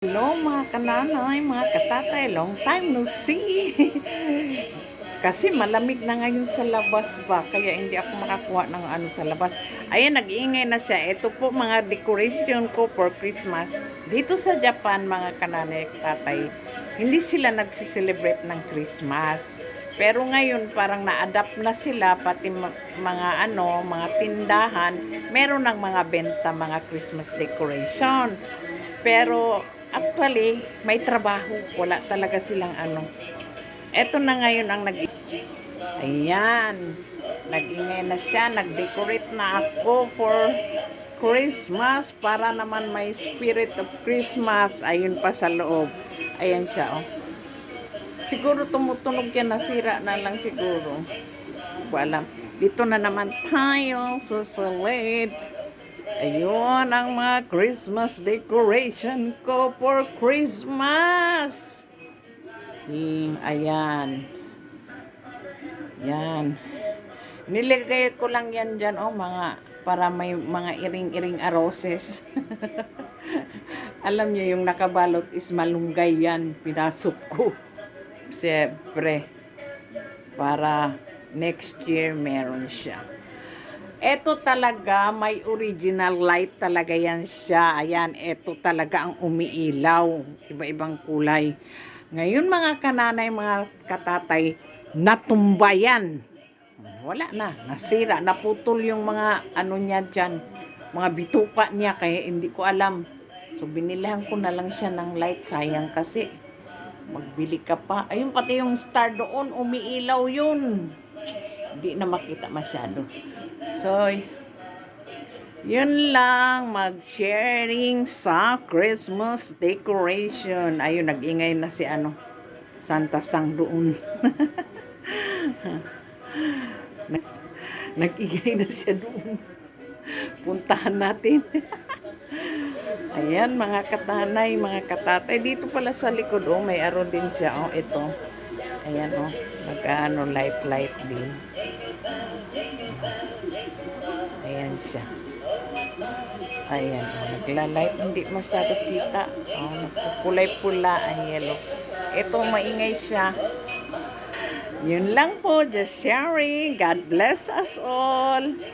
Hello mga kananay, mga katatay, long time no see. Kasi malamig na ngayon sa labas ba, kaya hindi ako makakuha ng ano sa labas. Ayan, nag-iingay na siya. Ito po mga decoration ko for Christmas. Dito sa Japan, mga kananay, tatay, hindi sila nagsiselebrate ng Christmas. Pero ngayon parang na-adapt na sila, pati mga mga tindahan, meron ng mga benta, mga Christmas decoration. Pero actually, may trabaho. Wala talaga silang ano. Eto na ngayon ang Ayan. Nag-ingay na siya. Nag-decorate na ako for Christmas para naman may spirit of Christmas. Ayun pa sa loob. Ayan siya, oh. Siguro tumutunog yan. Nasira na lang siguro. Hindi ko alam. Dito na naman tayo sa salid. Ayun ang mga Christmas decoration ko for Christmas. Ayan. Yan. Nilagay ko lang yan dyan, oh, para may mga iring-iring aroses. Alam niyo, yung nakabalot is malunggay yan. Pinasok ko. Siyempre, para next year meron siya. Ito talaga, may original light talaga yan siya. Ayan, ito talaga ang umiilaw. Iba-ibang kulay. Ngayon mga kananay, mga katatay, natumba yan. Wala na, nasira, naputol yung mga ano niya dyan. Mga bituka niya, kaya hindi ko alam. So, binilahan ko na lang siya ng light. Sayang kasi, magbili ka pa. Ayun, pati yung star doon, umiilaw yun. Hindi na makita masyado. So, yun lang, mag-sharing sa Christmas decoration. Ayun, nag-ingay na si Santa Sang doon. Nag-ingay na siya doon. Puntahan natin. Ayan, mga katanay, mga katatay. Dito pala sa likod, oh, may araw din siya. Oh, ito. Ayan, oh. Nag-ano, light din. Ayan siya. Ayan, oh, nagla-light. Hindi masyado kita. Oh, nagpupulay-pula ang yellow. Ito, maingay siya. Yun lang po, just sharing. God bless us all.